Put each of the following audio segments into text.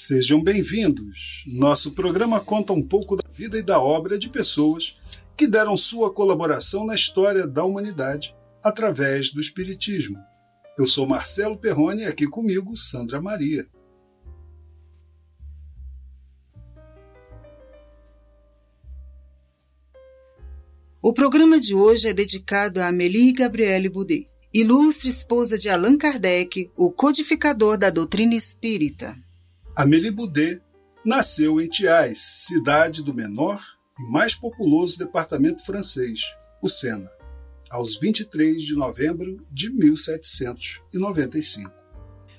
Sejam bem-vindos. Nosso programa conta um pouco da vida e da obra de pessoas que deram sua colaboração na história da humanidade através do Espiritismo. Eu sou Marcelo Perrone e aqui comigo Sandra Maria. O programa de hoje é dedicado a Amélie Gabrielle Boudet, ilustre esposa de Allan Kardec, o codificador da doutrina espírita. Amélie Boudet nasceu em Thiais, cidade do menor e mais populoso departamento francês, o Sena, aos 23 de novembro de 1795.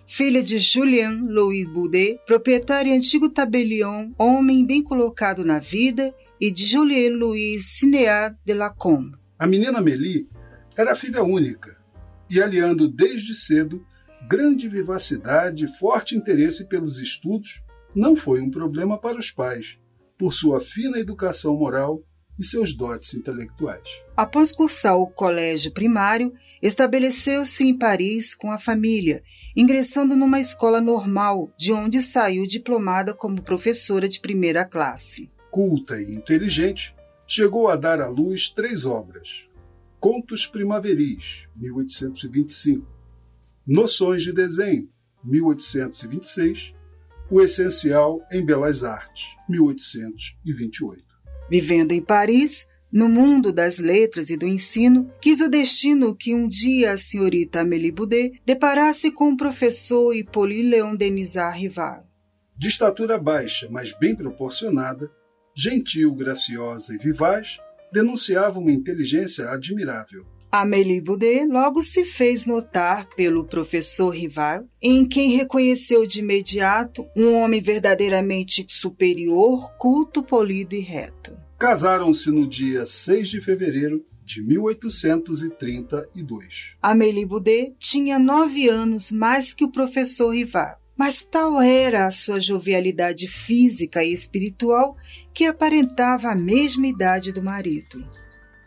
Filha de Julien Louis Boudet, proprietário e antigo tabelião, homem bem colocado na vida, e de Julien Louis Cinéat de Lacombe. A menina Amélie era filha única e, aliando desde cedo grande vivacidade e forte interesse pelos estudos, não foi um problema para os pais, por sua fina educação moral e seus dotes intelectuais. Após cursar o colégio primário, estabeleceu-se em Paris com a família, ingressando numa escola normal, de onde saiu diplomada como professora de primeira classe. Culta e inteligente, chegou a dar à luz 3 obras: Contos Primaveris, 1825, Noções de Desenho, 1826, O Essencial em Belas Artes, 1828. Vivendo em Paris, no mundo das letras e do ensino, quis o destino que um dia a senhorita Amélie Boudet deparasse com o professor Hippolyte Léon Denisard Rival. De estatura baixa, mas bem proporcionada, gentil, graciosa e vivaz, denunciava uma inteligência admirável. Amélie Boudet logo se fez notar pelo professor Rival, em quem reconheceu de imediato um homem verdadeiramente superior, culto, polido e reto. Casaram-se no dia 6 de fevereiro de 1832. Amélie Boudet tinha 9 anos mais que o professor Rival, mas tal era a sua jovialidade física e espiritual que aparentava a mesma idade do marido.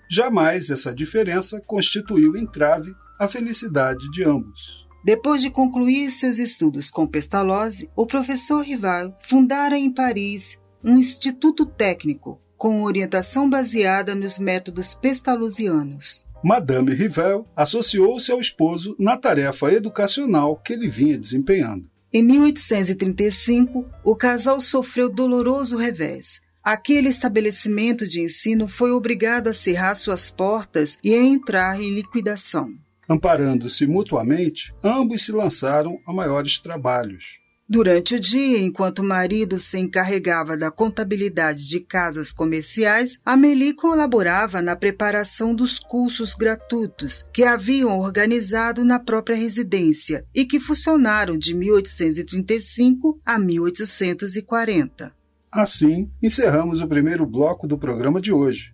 Jamais essa diferença constituiu entrave à felicidade de ambos. Depois de concluir seus estudos com Pestalozzi, o professor Rival fundara em Paris um instituto técnico com orientação baseada nos métodos pestalozzianos. Madame Rival associou-se ao esposo na tarefa educacional que ele vinha desempenhando. Em 1835, o casal sofreu doloroso revés. Aquele estabelecimento de ensino foi obrigado a cerrar suas portas e a entrar em liquidação. Amparando-se mutuamente, ambos se lançaram a maiores trabalhos. Durante o dia, enquanto o marido se encarregava da contabilidade de casas comerciais, Amélie colaborava na preparação dos cursos gratuitos que haviam organizado na própria residência e que funcionaram de 1835 a 1840. Assim, encerramos o primeiro bloco do programa de hoje.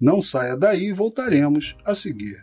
Não saia daí e voltaremos a seguir.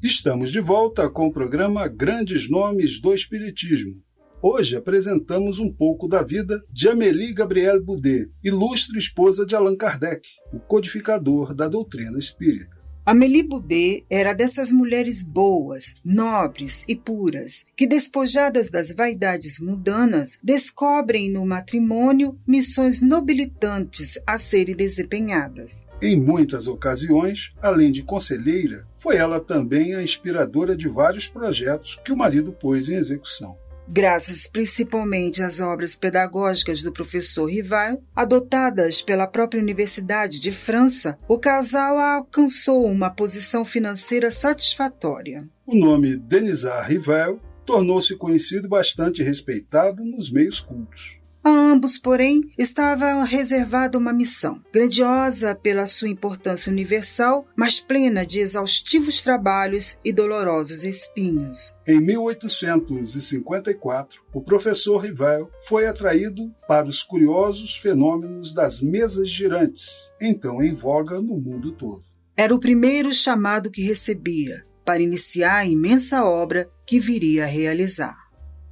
Estamos de volta com o programa Grandes Nomes do Espiritismo. Hoje apresentamos um pouco da vida de Amélie Gabrielle Boudet, ilustre esposa de Allan Kardec, o codificador da doutrina espírita. Amélie Boudet era dessas mulheres boas, nobres e puras, que, despojadas das vaidades mundanas, descobrem no matrimônio missões nobilitantes a serem desempenhadas. Em muitas ocasiões, além de conselheira, foi ela também a inspiradora de vários projetos que o marido pôs em execução. Graças principalmente às obras pedagógicas do professor Rival, adotadas pela própria Universidade de França, o casal alcançou uma posição financeira satisfatória. O nome Denisard Rival tornou-se conhecido e bastante respeitado nos meios cultos. A ambos, porém, estava reservada uma missão, grandiosa pela sua importância universal, mas plena de exaustivos trabalhos e dolorosos espinhos. Em 1854, o professor Rival foi atraído para os curiosos fenômenos das mesas girantes, então em voga no mundo todo. Era o primeiro chamado que recebia para iniciar a imensa obra que viria a realizar.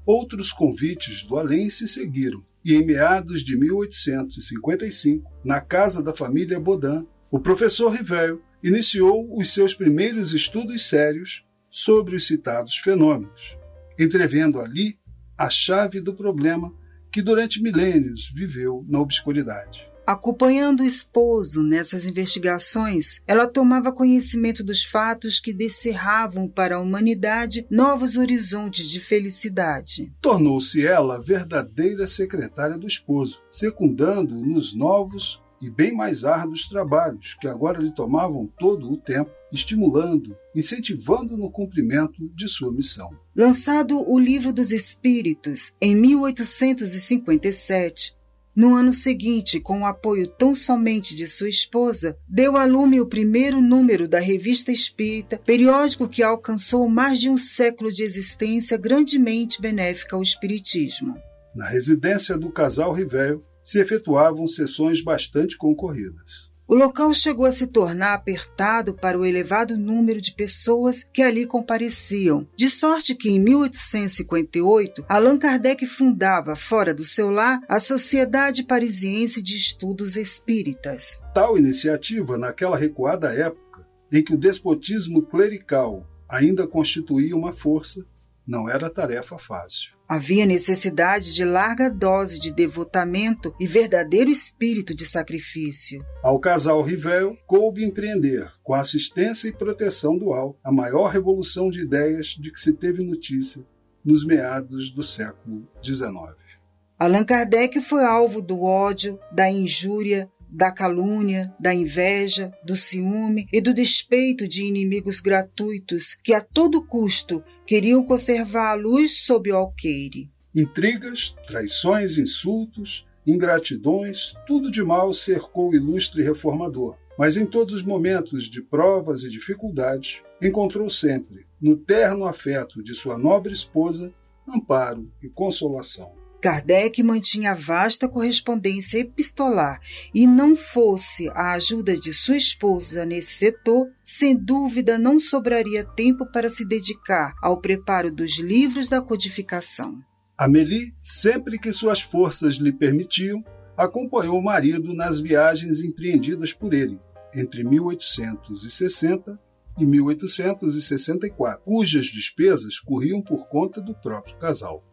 Outros convites do além se seguiram, e em meados de 1855, na casa da família Baudin, o professor Rival iniciou os seus primeiros estudos sérios sobre os citados fenômenos, entrevendo ali a chave do problema que durante milênios viveu na obscuridade. Acompanhando o esposo nessas investigações, ela tomava conhecimento dos fatos que descerravam para a humanidade novos horizontes de felicidade. Tornou-se ela verdadeira secretária do esposo, secundando-o nos novos e bem mais árduos trabalhos que agora lhe tomavam todo o tempo, estimulando, incentivando no cumprimento de sua missão. Lançado o Livro dos Espíritos em 1857, no ano seguinte, com o apoio tão somente de sua esposa, deu a lume o primeiro número da Revista Espírita, periódico que alcançou mais de um século de existência grandemente benéfica ao espiritismo. Na residência do casal Rivéio se efetuavam sessões bastante concorridas. O local chegou a se tornar apertado para o elevado número de pessoas que ali compareciam, de sorte que em 1858 Allan Kardec fundava, fora do seu lar, a Sociedade Parisiense de Estudos Espíritas. Tal iniciativa, naquela recuada época, em que o despotismo clerical ainda constituía uma força, não era tarefa fácil. Havia necessidade de larga dose de devotamento e verdadeiro espírito de sacrifício. Ao casal Rivéio coube empreender, com a assistência e proteção dual, a maior revolução de ideias de que se teve notícia nos meados do século XIX. Allan Kardec foi alvo do ódio, da injúria, da calúnia, da inveja, do ciúme e do despeito de inimigos gratuitos que a todo custo queriam conservar a luz sob o alqueire. Intrigas, traições, insultos, ingratidões, tudo de mal cercou o ilustre reformador, mas em todos os momentos de provas e dificuldades, encontrou sempre, no terno afeto de sua nobre esposa, amparo e consolação. Kardec mantinha vasta correspondência epistolar e não fosse a ajuda de sua esposa nesse setor, sem dúvida não sobraria tempo para se dedicar ao preparo dos livros da codificação. Amélie, sempre que suas forças lhe permitiam, acompanhou o marido nas viagens empreendidas por ele, entre 1860 e 1864, cujas despesas corriam por conta do próprio casal.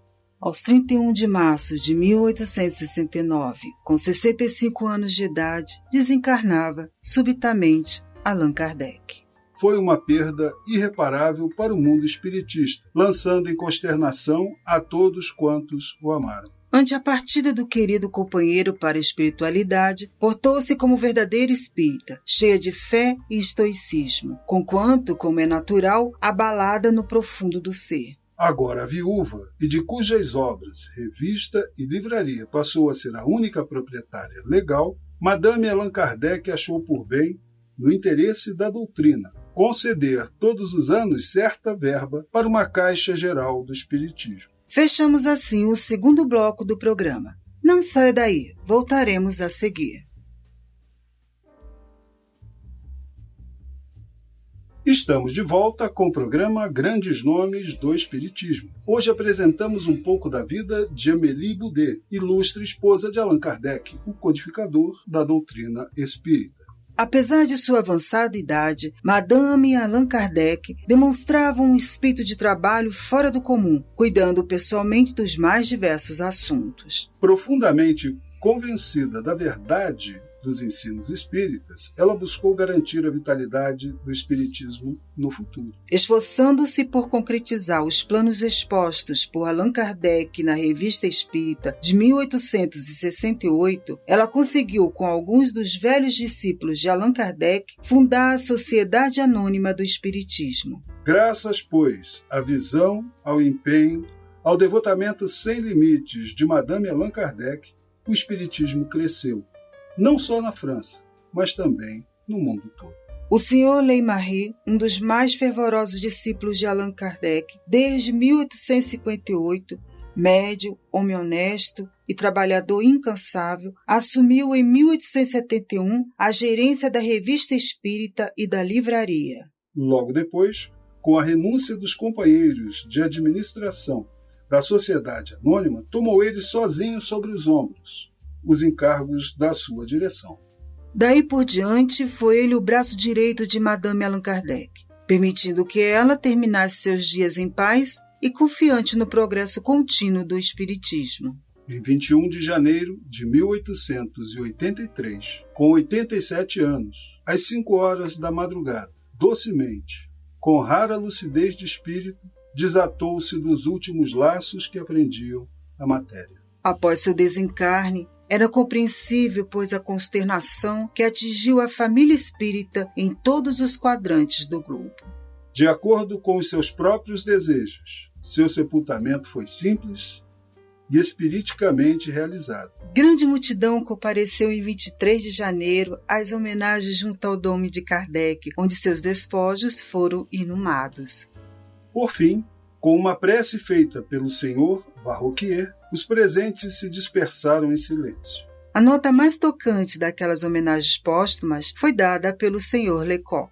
Aos 31 de março de 1869, com 65 anos de idade, desencarnava subitamente Allan Kardec. Foi uma perda irreparável para o mundo espiritista, lançando em consternação a todos quantos o amaram. Ante a partida do querido companheiro para a espiritualidade, portou-se como verdadeiro espírita, cheia de fé e estoicismo, conquanto, como é natural, abalada no profundo do ser. Agora viúva, e de cujas obras, revista e livraria passou a ser a única proprietária legal, Madame Allan Kardec achou por bem, no interesse da doutrina, conceder todos os anos certa verba para uma Caixa Geral do Espiritismo. Fechamos assim o segundo bloco do programa. Não saia daí, voltaremos a seguir. Estamos de volta com o programa Grandes Nomes do Espiritismo. Hoje apresentamos um pouco da vida de Amélie Boudet, ilustre esposa de Allan Kardec, o codificador da doutrina espírita. Apesar de sua avançada idade, Madame Allan Kardec demonstrava um espírito de trabalho fora do comum, cuidando pessoalmente dos mais diversos assuntos. Profundamente convencida da verdade dos ensinos espíritas, ela buscou garantir a vitalidade do espiritismo no futuro. Esforçando-se por concretizar os planos expostos por Allan Kardec na Revista Espírita de 1868, ela conseguiu, com alguns dos velhos discípulos de Allan Kardec, fundar a Sociedade Anônima do Espiritismo. Graças, pois, à visão, ao empenho, ao devotamento sem limites de Madame Allan Kardec, o espiritismo cresceu, não só na França, mas também no mundo todo. O Sr. Leymarie, um dos mais fervorosos discípulos de Allan Kardec, desde 1858, médio, homem honesto e trabalhador incansável, assumiu em 1871 a gerência da Revista Espírita e da livraria. Logo depois, com a renúncia dos companheiros de administração da Sociedade Anônima, tomou ele sozinho sobre os ombros os encargos da sua direção. Daí por diante, foi ele o braço direito de Madame Allan Kardec, permitindo que ela terminasse seus dias em paz e confiante no progresso contínuo do Espiritismo. Em 21 de janeiro de 1883, com 87 anos, às 5 horas da madrugada, docemente, com rara lucidez de espírito, desatou-se dos últimos laços que aprendiam a matéria. Após seu desencarne, era compreensível, pois, a consternação que atingiu a família espírita em todos os quadrantes do globo. De acordo com os seus próprios desejos, seu sepultamento foi simples e espiriticamente realizado. Grande multidão compareceu em 23 de janeiro às homenagens junto ao dome de Kardec, onde seus despojos foram inumados. Por fim, com uma prece feita pelo senhor Varroquier, os presentes se dispersaram em silêncio. A nota mais tocante daquelas homenagens póstumas foi dada pelo senhor Lecoq.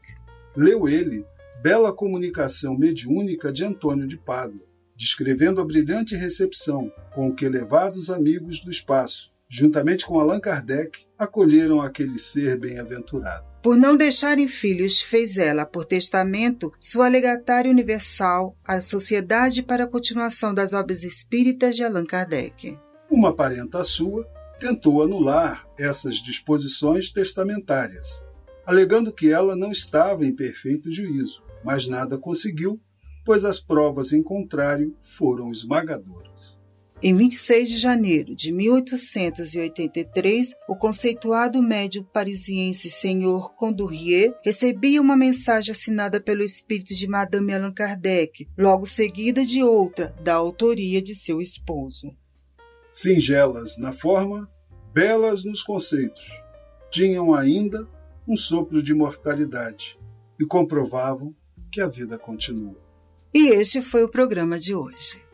Leu ele bela comunicação mediúnica de Antônio de Pádua, descrevendo a brilhante recepção com que elevados amigos do espaço, juntamente com Allan Kardec, acolheram aquele ser bem-aventurado. Por não deixarem filhos, fez ela, por testamento, sua legatária universal à Sociedade para a Continuação das Obras Espíritas de Allan Kardec. Uma parenta sua tentou anular essas disposições testamentárias, alegando que ela não estava em perfeito juízo, mas nada conseguiu, pois as provas em contrário foram esmagadoras. Em 26 de janeiro de 1883, o conceituado médium parisiense Senhor Condorrier recebia uma mensagem assinada pelo espírito de Madame Allan Kardec, logo seguida de outra, da autoria de seu esposo. Singelas na forma, belas nos conceitos, tinham ainda um sopro de imortalidade e comprovavam que a vida continua. E este foi o programa de hoje.